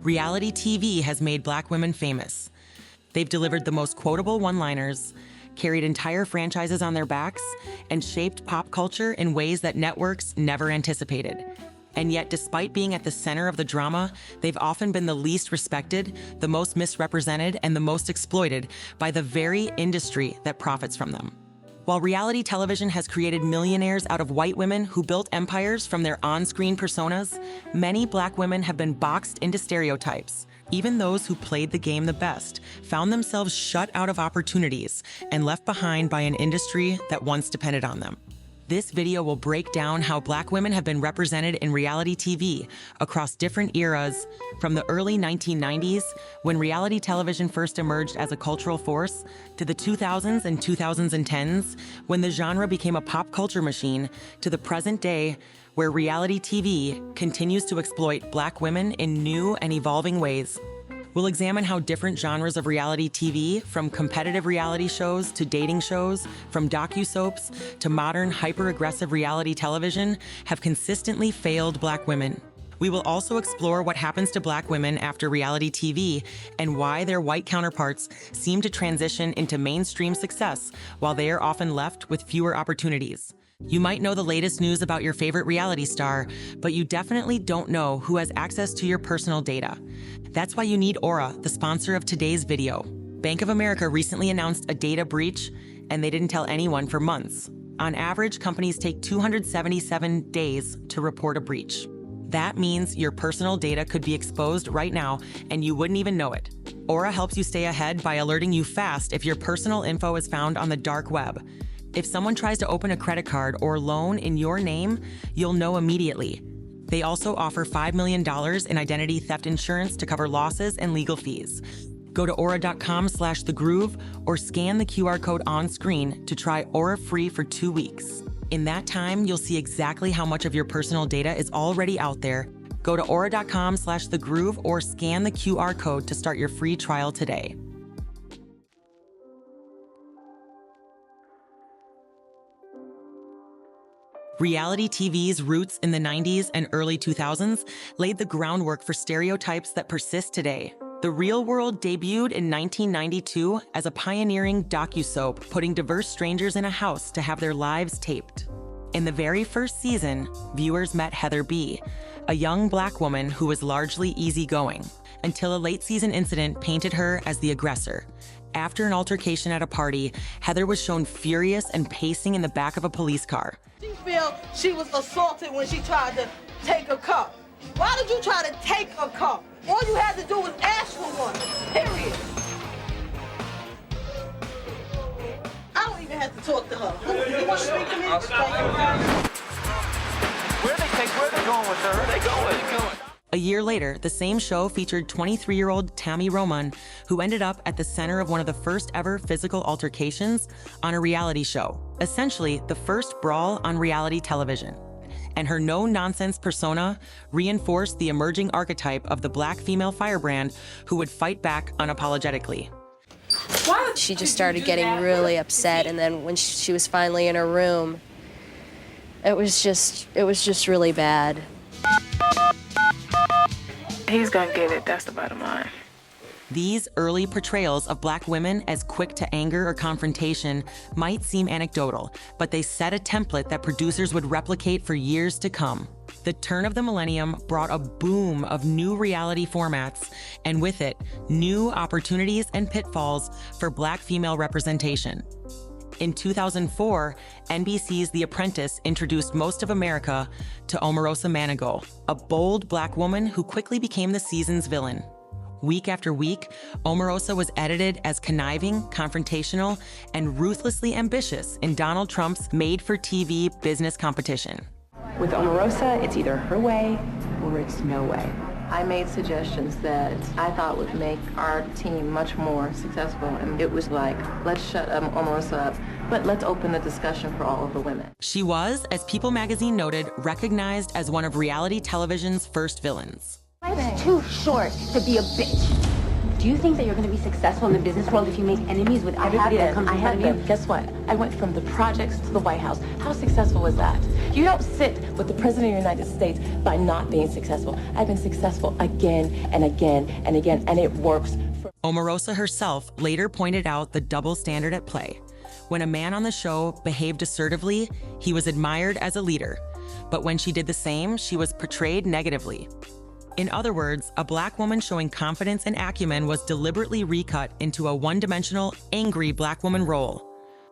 Reality TV has made Black women famous. They've delivered the most quotable one-liners, carried entire franchises on their backs, and shaped pop culture in ways that networks never anticipated. And yet, despite being at the center of the drama, they've often been the least respected, the most misrepresented, and the most exploited by the very industry that profits from them. While reality television has created millionaires out of white women who built empires from their on-screen personas, many Black women have been boxed into stereotypes. Even those who played the game the best found themselves shut out of opportunities and left behind by an industry that once depended on them. This video will break down how Black women have been represented in reality TV across different eras, from the early 1990s, when reality television first emerged as a cultural force, to the 2000s and 2010s, when the genre became a pop culture machine, to the present day, where reality TV continues to exploit Black women in new and evolving ways. We'll examine how different genres of reality TV, from competitive reality shows to dating shows, from docu-soaps to modern hyper-aggressive reality television, have consistently failed Black women. We will also explore what happens to Black women after reality TV and why their white counterparts seem to transition into mainstream success while they are often left with fewer opportunities. You might know the latest news about your favorite reality star, but you definitely don't know who has access to your personal data. That's why you need Aura, the sponsor of today's video. Bank of America recently announced a data breach, and they didn't tell anyone for months. On average, companies take 277 days to report a breach. That means your personal data could be exposed right now, and you wouldn't even know it. Aura helps you stay ahead by alerting you fast if your personal info is found on the dark web. If someone tries to open a credit card or loan in your name, you'll know immediately. They also offer $5 million in identity theft insurance to cover losses and legal fees. Go to aura.com/thegroove or scan the QR code on screen to try Aura free for 2 weeks. In that time, you'll see exactly how much of your personal data is already out there. Go to aura.com/thegroove or scan the QR code to start your free trial today. Reality TV's roots in the 90s and early 2000s laid the groundwork for stereotypes that persist today. The Real World debuted in 1992 as a pioneering docu-soap, putting diverse strangers in a house to have their lives taped. In the very first season, viewers met Heather B., a young Black woman who was largely easygoing, until a late-season incident painted her as the aggressor. After an altercation at a party, Heather was shown furious and pacing in the back of a police car. She felt she was assaulted when she tried to take a cup. Why did you try to take a cup? All you had to do was ask for one, period. I don't even have to talk to her. You want to speak to me? Where are they going with her? Where are they going? A year later, the same show featured 23-year-old Tammy Roman, who ended up at the center of one of the first ever physical altercations on a reality show, essentially the first brawl on reality television. And her no-nonsense persona reinforced the emerging archetype of the Black female firebrand who would fight back unapologetically. She just started getting really upset, and then when she was finally in her room, it was just really bad. He's gonna get it, that's the bottom line. These early portrayals of Black women as quick to anger or confrontation might seem anecdotal, but they set a template that producers would replicate for years to come. The turn of the millennium brought a boom of new reality formats, and with it, new opportunities and pitfalls for Black female representation. In 2004, NBC's The Apprentice introduced most of America to Omarosa Manigault, a bold Black woman who quickly became the season's villain. Week after week, Omarosa was edited as conniving, confrontational, and ruthlessly ambitious in Donald Trump's made-for-TV business competition. With Omarosa, it's either her way or it's no way. I made suggestions that I thought would make our team much more successful, and it was like, let's shut Omarosa up, but let's open the discussion for all of the women. She was, as People magazine noted, recognized as one of reality television's first villains. Life's too short to be a bitch. Do you think that you're going to be successful in the business world if you make enemies with everybody that comes in front of you? Guess what? I went from the projects to the White House. How successful was that? You don't sit with the President of the United States by not being successful. I've been successful again and again and again, and it works. Omarosa herself later pointed out the double standard at play. When a man on the show behaved assertively, he was admired as a leader. But when she did the same, she was portrayed negatively. In other words, a Black woman showing confidence and acumen was deliberately recut into a one-dimensional, angry Black woman role.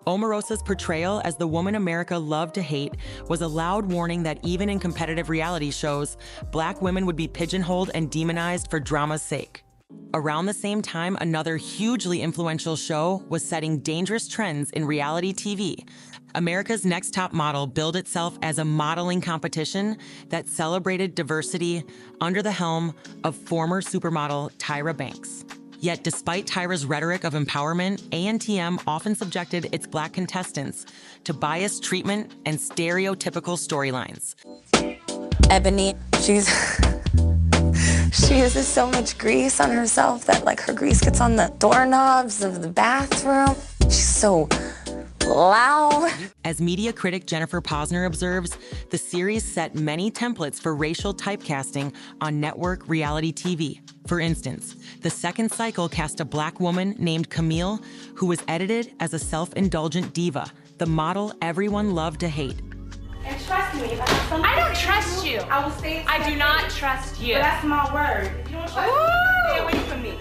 Omarosa's portrayal as the woman America loved to hate was a loud warning that even in competitive reality shows, Black women would be pigeonholed and demonized for drama's sake. Around the same time, another hugely influential show was setting dangerous trends in reality TV. America's Next Top Model billed itself as a modeling competition that celebrated diversity under the helm of former supermodel Tyra Banks. Yet despite Tyra's rhetoric of empowerment, ANTM often subjected its Black contestants to biased treatment and stereotypical storylines. Ebony, she uses so much grease on herself that like her grease gets on the doorknobs of the bathroom. She's so loud. As media critic Jennifer Posner observes, the series set many templates for racial typecasting on network reality TV. For instance, the second cycle cast a Black woman named Camille, who was edited as a self-indulgent diva, the model everyone loved to hate. And trust me, if I have something I don't trust you. I will say it. I do not trust you. But that's my word. If you don't trust me, stay away from me.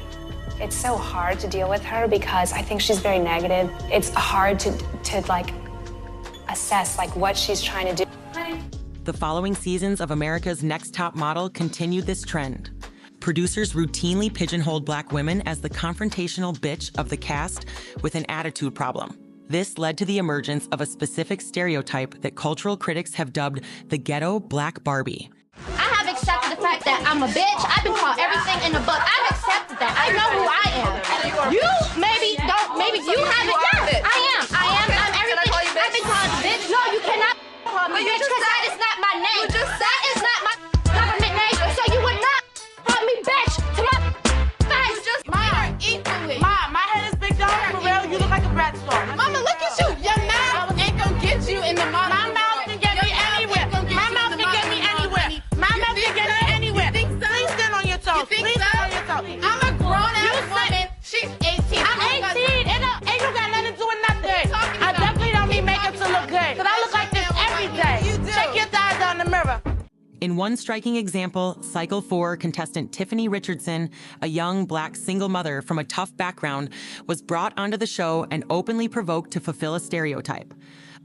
It's so hard to deal with her because I think she's very negative. It's hard to like assess like what she's trying to do. The following seasons of America's Next Top Model continued this trend. Producers routinely pigeonholed Black women as the confrontational bitch of the cast with an attitude problem. This led to the emergence of a specific stereotype that cultural critics have dubbed the ghetto Black Barbie. I have accepted the fact that I'm a bitch. I've been called everything in the book. I've accepted that. I know who I am. You maybe don't, maybe you haven't. Yes, I am. I'm everything. I've been called a bitch. No, you cannot call me bitch because that is not my name. That is not my government name. So you would not call me bitch to my face. My head is big dog for real. You look like a brat star. Mama, look at you. Your mouth ain't gonna get you in the mouth. My mouth can get me anywhere. My mouth can get me anywhere. My mouth can get me anywhere. Please stand on your toes. Please stand on your toes. I'm a grown-ass woman. She's 18. I'm 18. Ain't you got nothing to do with nothing. I definitely don't need makeup to look good. Because I look like this every day. Check your thighs out in the mirror. In one striking example, Cycle 4 contestant Tiffany Richardson, a young Black single mother from a tough background, was brought onto the show and openly provoked to fulfill a stereotype.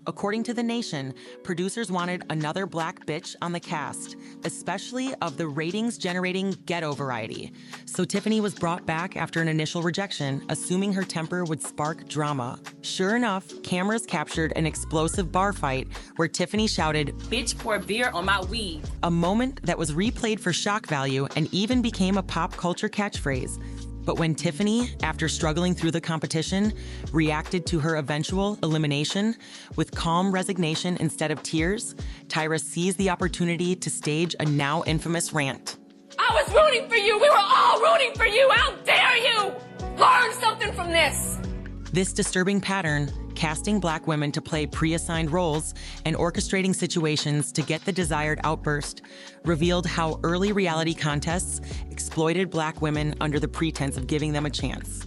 According to The Nation, producers wanted another Black bitch on the cast, especially of the ratings-generating ghetto variety. So Tiffany was brought back after an initial rejection, assuming her temper would spark drama. Sure enough, cameras captured an explosive bar fight where Tiffany shouted, "Bitch, pour beer on my weed." A moment that was replayed for shock value and even became a pop culture catchphrase. But when Tiffany, after struggling through the competition, reacted to her eventual elimination with calm resignation instead of tears, Tyra seized the opportunity to stage a now infamous rant. I was rooting for you. We were all rooting for you. How dare you? Learn something from this. This disturbing pattern, casting Black women to play pre-assigned roles and orchestrating situations to get the desired outburst, revealed how early reality contests exploited Black women under the pretense of giving them a chance.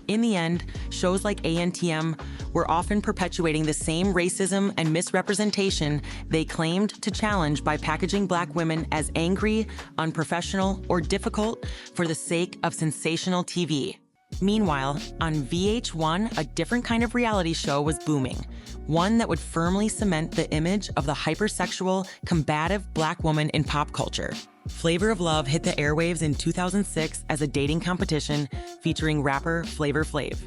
In the end, shows like ANTM were often perpetuating the same racism and misrepresentation they claimed to challenge by packaging Black women as angry, unprofessional, or difficult for the sake of sensational TV. Meanwhile, on VH1, a different kind of reality show was booming, one that would firmly cement the image of the hypersexual, combative Black woman in pop culture. Flavor of Love hit the airwaves in 2006 as a dating competition featuring rapper Flavor Flav.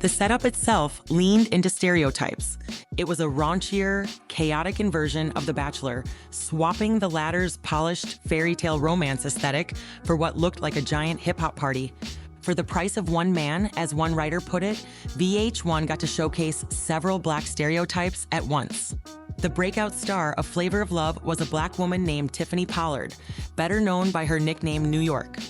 The setup itself leaned into stereotypes. It was a raunchier, chaotic inversion of The Bachelor, swapping the latter's polished fairy tale romance aesthetic for what looked like a giant hip-hop party. For the price of one man, as one writer put it, VH1 got to showcase several Black stereotypes at once. The breakout star of Flavor of Love was a Black woman named Tiffany Pollard, better known by her nickname New York.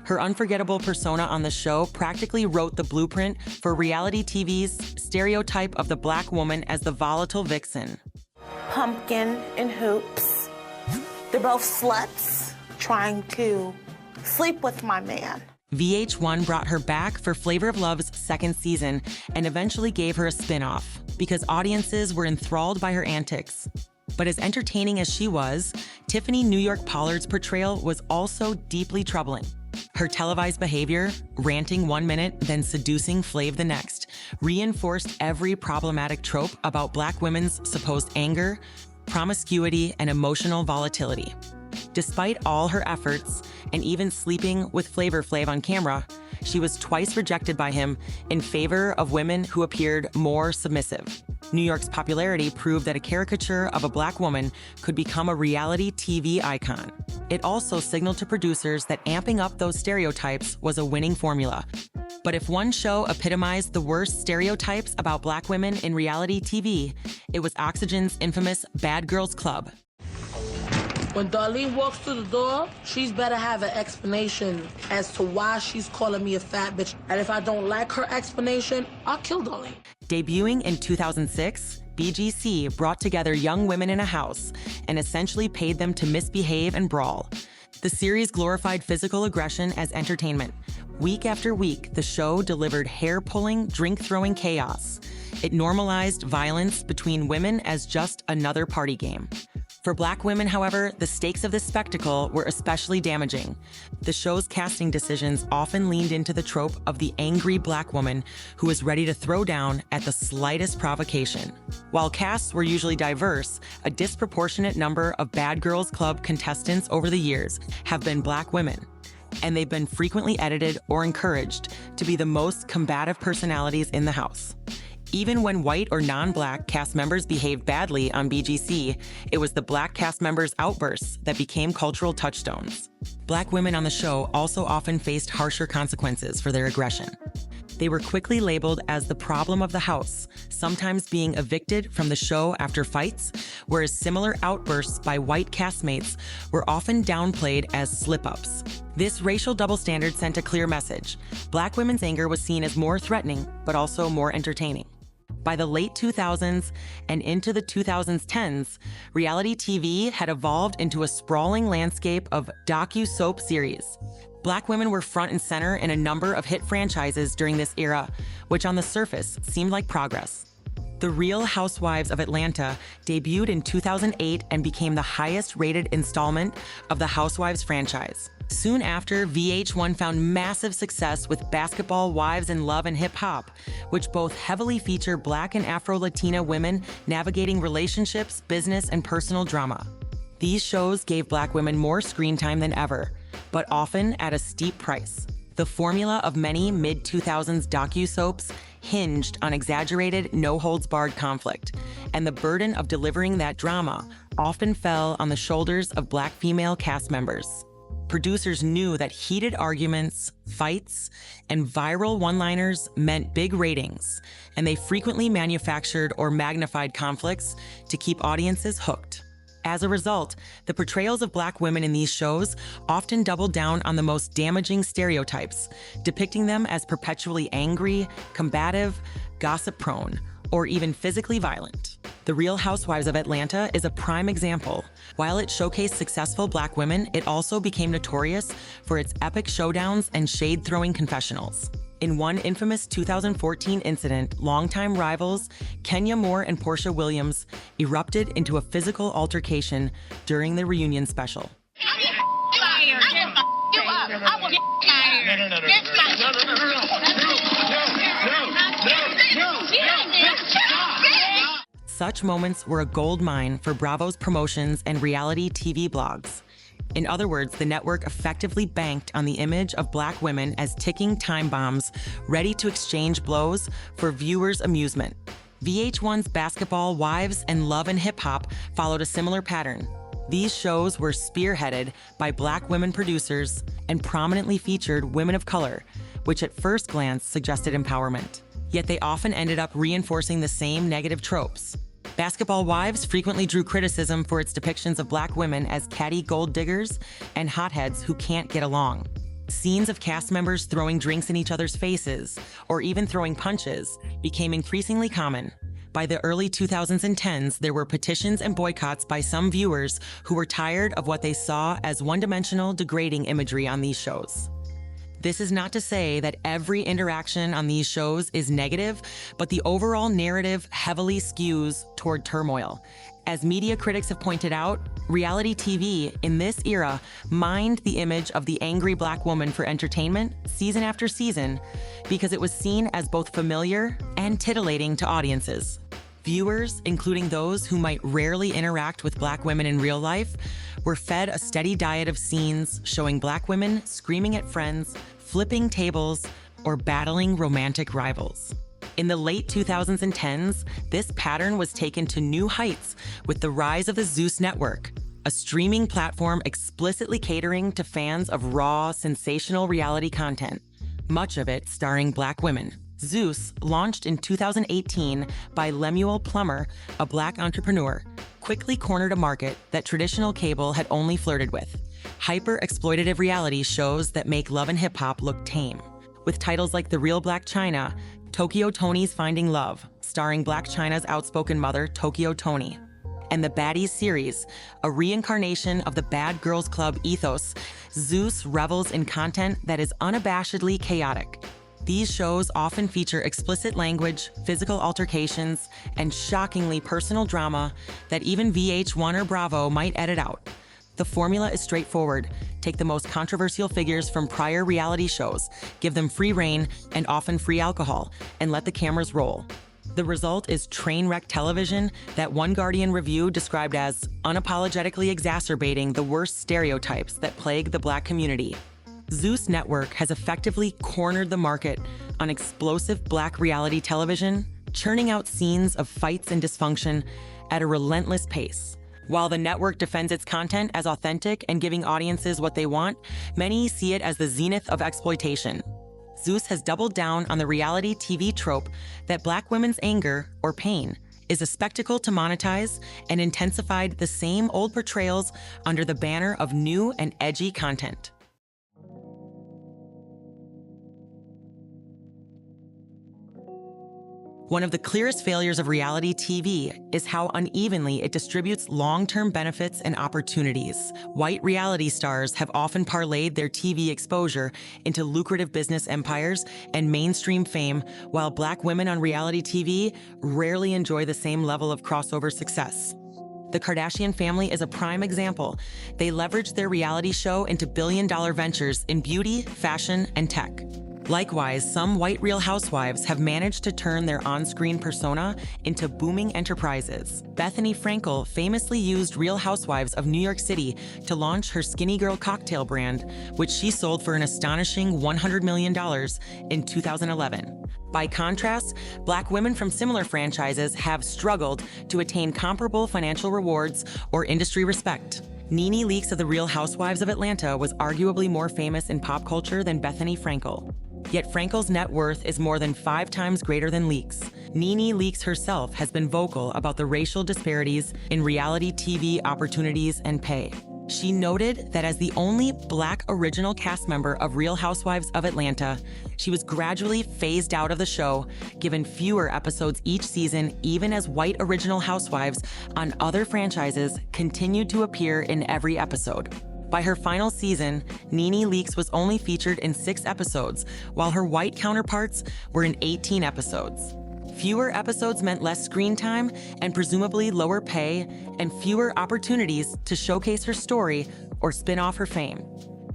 Her unforgettable persona on the show practically wrote the blueprint for reality TV's stereotype of the Black woman as the volatile vixen. pumpkin in hoops. They're both sluts trying to sleep with my man. VH1 brought her back for Flavor of Love's second season and eventually gave her a spin-off because audiences were enthralled by her antics. But as entertaining as she was, Tiffany New York Pollard's portrayal was also deeply troubling. Her televised behavior, ranting 1 minute, then seducing Flav the next, reinforced every problematic trope about Black women's supposed anger, promiscuity, and emotional volatility. Despite all her efforts, and even sleeping with Flavor Flav on camera, she was twice rejected by him in favor of women who appeared more submissive. New York's popularity proved that a caricature of a Black woman could become a reality TV icon. It also signaled to producers that amping up those stereotypes was a winning formula. But if one show epitomized the worst stereotypes about Black women in reality TV, it was Oxygen's infamous Bad Girls Club. When Darlene walks through the door, she's better have an explanation as to why she's calling me a fat bitch. And if I don't like her explanation, I'll kill Darlene. Debuting in 2006, BGC brought together young women in a house and essentially paid them to misbehave and brawl. The series glorified physical aggression as entertainment. Week after week, the show delivered hair-pulling, drink-throwing chaos. It normalized violence between women as just another party game. For Black women, however, the stakes of this spectacle were especially damaging. The show's casting decisions often leaned into the trope of the angry Black woman who was ready to throw down at the slightest provocation. While casts were usually diverse, a disproportionate number of Bad Girls Club contestants over the years have been Black women, and they've been frequently edited or encouraged to be the most combative personalities in the house. Even when white or non-Black cast members behaved badly on BGC, it was the Black cast members' outbursts that became cultural touchstones. Black women on the show also often faced harsher consequences for their aggression. They were quickly labeled as the problem of the house, sometimes being evicted from the show after fights, whereas similar outbursts by white castmates were often downplayed as slip-ups. This racial double standard sent a clear message. Black women's anger was seen as more threatening, but also more entertaining. By the late 2000s and into the 2010s, reality TV had evolved into a sprawling landscape of docu-soap series. Black women were front and center in a number of hit franchises during this era, which on the surface seemed like progress. The Real Housewives of Atlanta debuted in 2008 and became the highest-rated installment of the Housewives franchise. Soon after, VH1 found massive success with Basketball Wives in Love and Hip Hop, which both heavily feature Black and Afro-Latina women navigating relationships, business, and personal drama. These shows gave Black women more screen time than ever, but often at a steep price. The formula of many mid-2000s docu-soaps hinged on exaggerated, no-holds-barred conflict, and the burden of delivering that drama often fell on the shoulders of Black female cast members. Producers knew that heated arguments, fights, and viral one-liners meant big ratings, and they frequently manufactured or magnified conflicts to keep audiences hooked. As a result, the portrayals of Black women in these shows often doubled down on the most damaging stereotypes, depicting them as perpetually angry, combative, gossip-prone, or even physically violent. The Real Housewives of Atlanta is a prime example. While it showcased successful Black women, it also became notorious for its epic showdowns and shade-throwing confessionals. In one infamous 2014 incident, longtime rivals Kenya Moore and Portia Williams erupted into a physical altercation during the reunion special. Such moments were a gold mine for Bravo's promotions and reality TV blogs. In other words, the network effectively banked on the image of Black women as ticking time bombs, ready to exchange blows for viewers' amusement. VH1's Basketball Wives and Love and Hip Hop followed a similar pattern. These shows were spearheaded by Black women producers and prominently featured women of color, which at first glance suggested empowerment. Yet they often ended up reinforcing the same negative tropes. Basketball Wives frequently drew criticism for its depictions of Black women as catty gold diggers and hotheads who can't get along. Scenes of cast members throwing drinks in each other's faces, or even throwing punches, became increasingly common. By the early 2010s, there were petitions and boycotts by some viewers who were tired of what they saw as one-dimensional, degrading imagery on these shows. This is not to say that every interaction on these shows is negative, but the overall narrative heavily skews toward turmoil. As media critics have pointed out, reality TV in this era mined the image of the angry Black woman for entertainment season after season because it was seen as both familiar and titillating to audiences. Viewers, including those who might rarely interact with Black women in real life, were fed a steady diet of scenes showing Black women screaming at friends, flipping tables, or battling romantic rivals. In the late 2010s, this pattern was taken to new heights with the rise of the Zeus Network, a streaming platform explicitly catering to fans of raw, sensational reality content, much of it starring Black women. Zeus, launched in 2018 by Lemuel Plummer, a Black entrepreneur, quickly cornered a market that traditional cable had only flirted with: hyper-exploitative reality shows that make love and hip-hop look tame. With titles like The Real Black China, Tokyo Tony's Finding Love, starring Blac Chyna's outspoken mother, Tokyo Tony, and the Baddies series, a reincarnation of the Bad Girls Club ethos, Zeus revels in content that is unabashedly chaotic. These shows often feature explicit language, physical altercations, and shockingly personal drama that even VH1 or Bravo might edit out. The formula is straightforward. Take the most controversial figures from prior reality shows, give them free reign and often free alcohol, and let the cameras roll. The result is train wreck television that one Guardian review described as unapologetically exacerbating the worst stereotypes that plague the Black community. Zeus Network has effectively cornered the market on explosive Black reality television, churning out scenes of fights and dysfunction at a relentless pace. While the network defends its content as authentic and giving audiences what they want, many see it as the zenith of exploitation. Zeus has doubled down on the reality TV trope that Black women's anger, or pain, is a spectacle to monetize, and intensified the same old portrayals under the banner of new and edgy content. One of the clearest failures of reality TV is how unevenly it distributes long-term benefits and opportunities. White reality stars have often parlayed their TV exposure into lucrative business empires and mainstream fame, while Black women on reality TV rarely enjoy the same level of crossover success. The Kardashian family is a prime example. They leveraged their reality show into billion-dollar ventures in beauty, fashion, and tech. Likewise, some white Real Housewives have managed to turn their on-screen persona into booming enterprises. Bethany Frankel famously used Real Housewives of New York City to launch her Skinny Girl cocktail brand, which she sold for an astonishing $100 million in 2011. By contrast, Black women from similar franchises have struggled to attain comparable financial rewards or industry respect. Nene Leakes of The Real Housewives of Atlanta was arguably more famous in pop culture than Bethany Frankel. Yet Frankel's net worth is more than 5 times greater than Leakes. Nene Leakes herself has been vocal about the racial disparities in reality TV opportunities and pay. She noted that as the only Black original cast member of Real Housewives of Atlanta, she was gradually phased out of the show, given fewer episodes each season, even as white original housewives on other franchises continued to appear in every episode. By her final season, Nene Leakes was only featured in 6 episodes, while her white counterparts were in 18 episodes. Fewer episodes meant less screen time and presumably lower pay, and fewer opportunities to showcase her story or spin off her fame.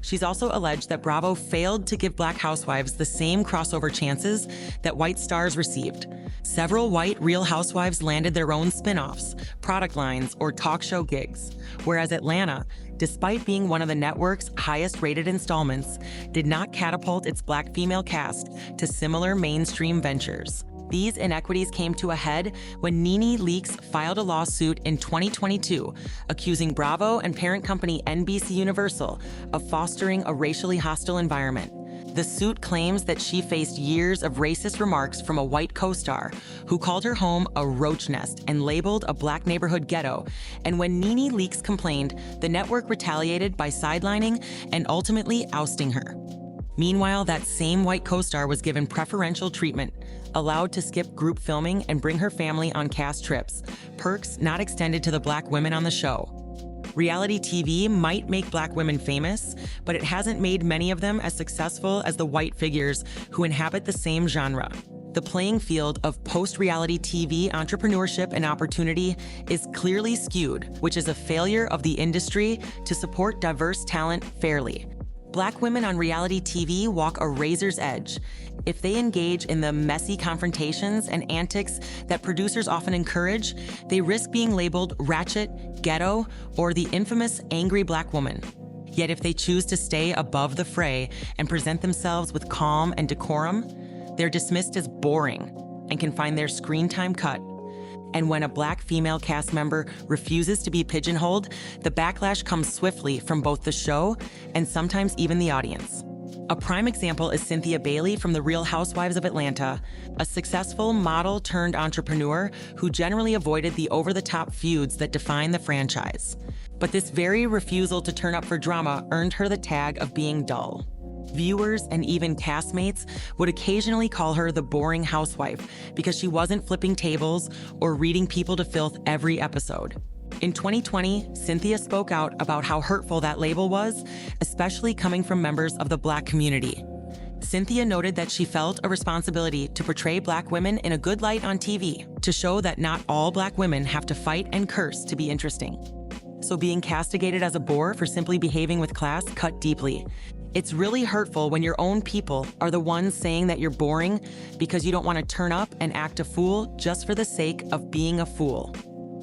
She's also alleged that Bravo failed to give Black housewives the same crossover chances that white stars received. Several white Real Housewives landed their own spin-offs, product lines, or talk show gigs, whereas Atlanta, despite being one of the network's highest-rated installments, did not catapult its Black female cast to similar mainstream ventures. These inequities came to a head when Nene Leakes filed a lawsuit in 2022 accusing Bravo and parent company NBC Universal of fostering a racially hostile environment. The suit claims that she faced years of racist remarks from a white co-star who called her home a roach nest and labeled a Black neighborhood ghetto. And when Nene Leakes complained, the network retaliated by sidelining and ultimately ousting her. Meanwhile, that same white co-star was given preferential treatment, allowed to skip group filming and bring her family on cast trips, perks not extended to the Black women on the show. Reality TV might make Black women famous, but it hasn't made many of them as successful as the white figures who inhabit the same genre. The playing field of post-reality TV entrepreneurship and opportunity is clearly skewed, which is a failure of the industry to support diverse talent fairly. Black women on reality TV walk a razor's edge. If they engage in the messy confrontations and antics that producers often encourage, they risk being labeled ratchet, ghetto, or the infamous angry Black woman. Yet if they choose to stay above the fray and present themselves with calm and decorum, they're dismissed as boring and can find their screen time cut. And when a Black female cast member refuses to be pigeonholed, the backlash comes swiftly from both the show and sometimes even the audience. A prime example is Cynthia Bailey from The Real Housewives of Atlanta, a successful model-turned-entrepreneur who generally avoided the over-the-top feuds that define the franchise. But this very refusal to turn up for drama earned her the tag of being dull. Viewers and even castmates would occasionally call her the boring housewife because she wasn't flipping tables or reading people to filth every episode. In 2020, Cynthia spoke out about how hurtful that label was, especially coming from members of the Black community. Cynthia noted that she felt a responsibility to portray Black women in a good light on TV, to show that not all Black women have to fight and curse to be interesting. So being castigated as a bore for simply behaving with class cut deeply. It's really hurtful when your own people are the ones saying that you're boring because you don't want to turn up and act a fool just for the sake of being a fool.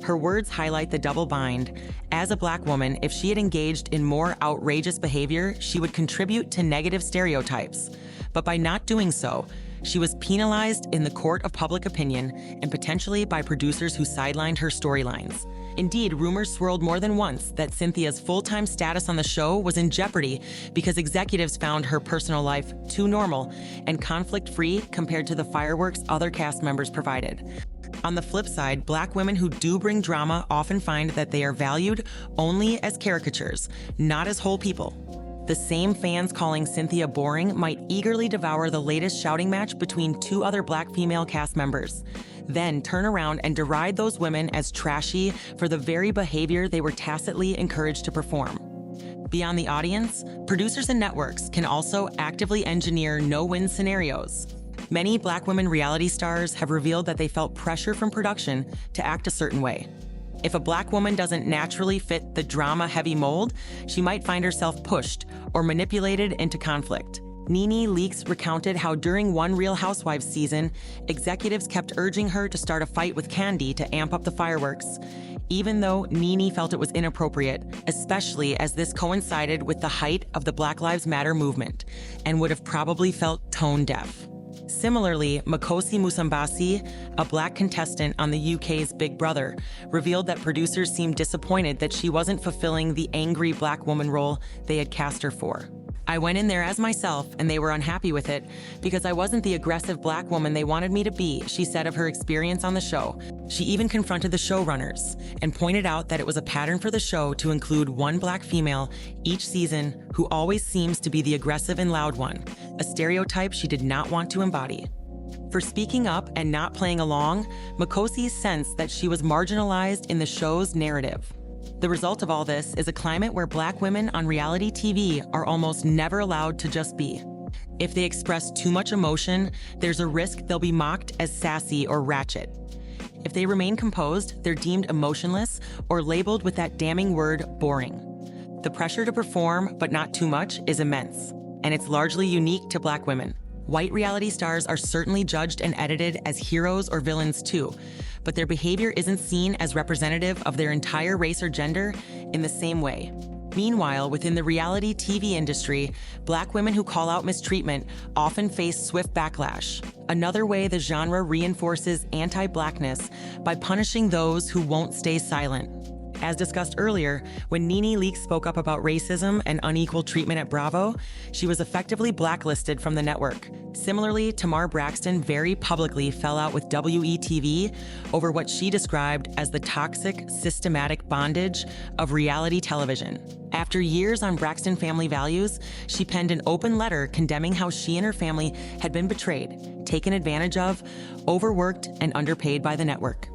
Her words highlight the double bind. As a Black woman, if she had engaged in more outrageous behavior, she would contribute to negative stereotypes. But by not doing so, she was penalized in the court of public opinion and potentially by producers who sidelined her storylines. Indeed, rumors swirled more than once that Cynthia's full-time status on the show was in jeopardy because executives found her personal life too normal and conflict-free compared to the fireworks other cast members provided. On the flip side, Black women who do bring drama often find that they are valued only as caricatures, not as whole people. The same fans calling Cynthia boring might eagerly devour the latest shouting match between two other Black female cast members, then turn around and deride those women as trashy for the very behavior they were tacitly encouraged to perform. Beyond the audience, producers and networks can also actively engineer no-win scenarios. Many Black women reality stars have revealed that they felt pressure from production to act a certain way. If a Black woman doesn't naturally fit the drama-heavy mold, she might find herself pushed or manipulated into conflict. Nene Leakes recounted how during one Real Housewives season, executives kept urging her to start a fight with Kandi to amp up the fireworks, even though Nene felt it was inappropriate, especially as this coincided with the height of the Black Lives Matter movement, and would have probably felt tone deaf. Similarly, Makosi Musambasi, a Black contestant on the UK's Big Brother, revealed that producers seemed disappointed that she wasn't fulfilling the angry Black woman role they had cast her for. I went in there as myself, and they were unhappy with it because I wasn't the aggressive Black woman they wanted me to be, she said of her experience on the show. She even confronted the showrunners and pointed out that it was a pattern for the show to include one Black female each season who always seems to be the aggressive and loud one, a stereotype she did not want to embody. For speaking up and not playing along, Makosi sensed that she was marginalized in the show's narrative. The result of all this is a climate where Black women on reality TV are almost never allowed to just be. If they express too much emotion, there's a risk they'll be mocked as sassy or ratchet. If they remain composed, they're deemed emotionless or labeled with that damning word, boring. The pressure to perform, but not too much, is immense, and it's largely unique to Black women. White reality stars are certainly judged and edited as heroes or villains too, but their behavior isn't seen as representative of their entire race or gender in the same way. Meanwhile, within the reality TV industry, Black women who call out mistreatment often face swift backlash. Another way the genre reinforces anti-blackness by punishing those who won't stay silent. As discussed earlier, when Nene Leakes spoke up about racism and unequal treatment at Bravo, she was effectively blacklisted from the network, Similarly, Tamar Braxton very publicly fell out with WETV over what she described as the toxic, systematic bondage of reality television. After years on Braxton family values, she penned an open letter condemning how she and her family had been betrayed, taken advantage of, overworked, and underpaid by the network.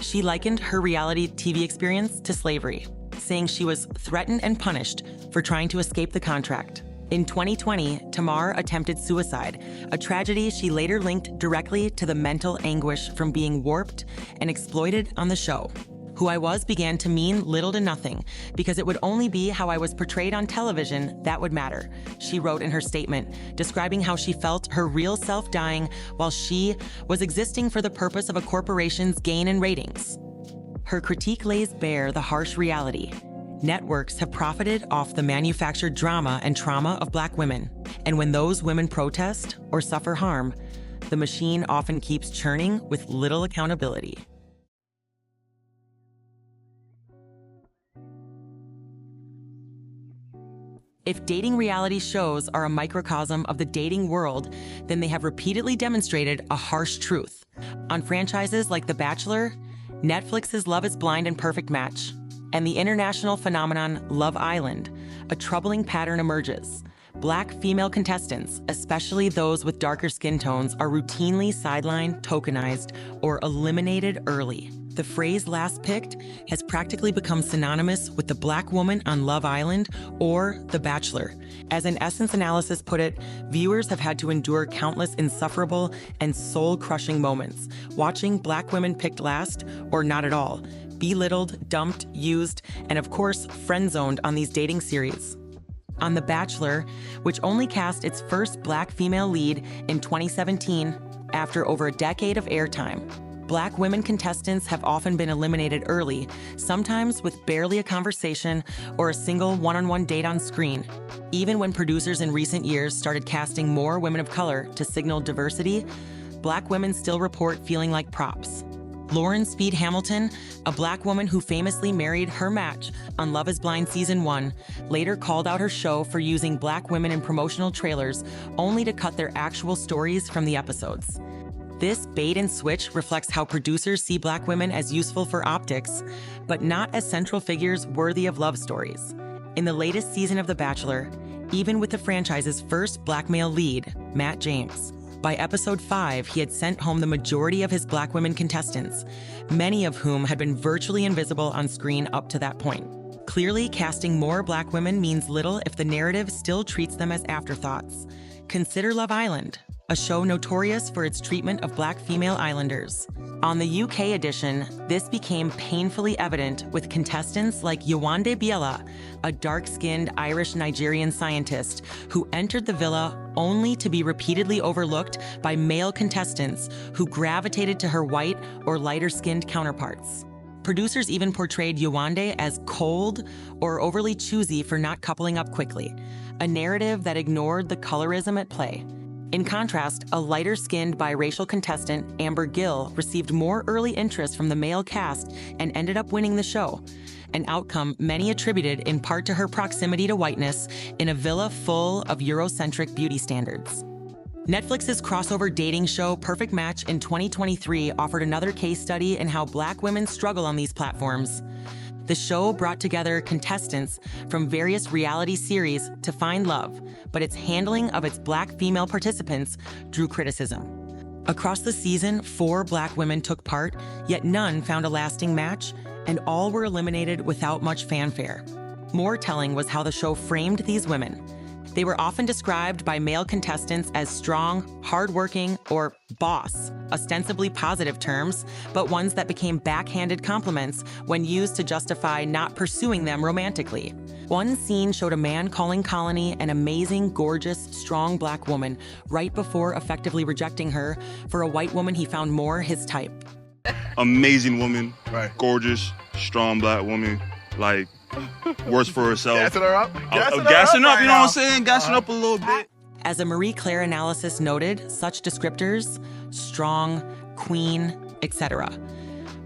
She likened her reality TV experience to slavery, saying she was threatened and punished for trying to escape the contract. In 2020, Tamar attempted suicide, a tragedy she later linked directly to the mental anguish from being warped and exploited on the show. Who I was began to mean little to nothing, because it would only be how I was portrayed on television that would matter, she wrote in her statement, describing how she felt her real self dying while she was existing for the purpose of a corporation's gain in ratings. Her critique lays bare the harsh reality. Networks have profited off the manufactured drama and trauma of Black women. And when those women protest or suffer harm, the machine often keeps churning with little accountability. If dating reality shows are a microcosm of the dating world, then they have repeatedly demonstrated a harsh truth. On franchises like The Bachelor, Netflix's Love is Blind and Perfect Match, and the international phenomenon Love Island, a troubling pattern emerges. Black female contestants, especially those with darker skin tones, are routinely sidelined, tokenized, or eliminated early. The phrase last picked has practically become synonymous with the Black woman on Love Island or The Bachelor. As an Essence analysis put it, viewers have had to endure countless insufferable and soul-crushing moments, watching Black women picked last or not at all, belittled, dumped, used, and of course, friend-zoned on these dating series. On The Bachelor, which only cast its first Black female lead in 2017 after over a decade of airtime, Black women contestants have often been eliminated early, sometimes with barely a conversation or a single one-on-one date on screen. Even when producers in recent years started casting more women of color to signal diversity, Black women still report feeling like props. Lauren Speed Hamilton, a Black woman who famously married her match on Love is Blind Season 1, later called out her show for using Black women in promotional trailers only to cut their actual stories from the episodes. This bait and switch reflects how producers see Black women as useful for optics, but not as central figures worthy of love stories. In the latest season of The Bachelor, even with the franchise's first Black male lead, Matt James, by episode 5, he had sent home the majority of his Black women contestants, many of whom had been virtually invisible on screen up to that point. Clearly, casting more Black women means little if the narrative still treats them as afterthoughts. Consider Love Island, a show notorious for its treatment of Black female islanders. On the UK edition, this became painfully evident with contestants like Yewande Biela, a dark-skinned Irish-Nigerian scientist who entered the villa only to be repeatedly overlooked by male contestants who gravitated to her white or lighter-skinned counterparts. Producers even portrayed Yewande as cold or overly choosy for not coupling up quickly, a narrative that ignored the colorism at play. In contrast, a lighter-skinned biracial contestant, Amber Gill, received more early interest from the male cast and ended up winning the show, an outcome many attributed in part to her proximity to whiteness in a villa full of Eurocentric beauty standards. Netflix's crossover dating show Perfect Match in 2023 offered another case study in how Black women struggle on these platforms. The show brought together contestants from various reality series to find love, but its handling of its Black female participants drew criticism. Across the season, 4 Black women took part, yet none found a lasting match, and all were eliminated without much fanfare. More telling was how the show framed these women. They were often described by male contestants as strong, hardworking, or boss, ostensibly positive terms, but ones that became backhanded compliments when used to justify not pursuing them romantically. One scene showed a man calling Colony an amazing, gorgeous, strong Black woman right before effectively rejecting her for a white woman he found more his type. Amazing woman, right? Gorgeous, strong Black woman, like, works for herself. Gassing her up? Gassing up, you know what I'm saying? Gassing up a little bit. As a Marie Claire analysis noted, such descriptors, strong, queen, etc.,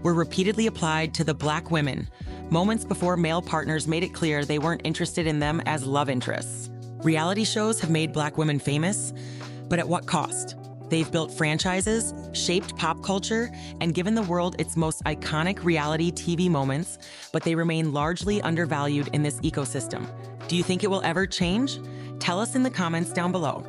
were repeatedly applied to the Black women, moments before male partners made it clear they weren't interested in them as love interests. Reality shows have made Black women famous, But at what cost? They've built franchises, shaped pop culture, and given the world its most iconic reality TV moments, but they remain largely undervalued in this ecosystem. Do you think it will ever change? Tell us in the comments down below.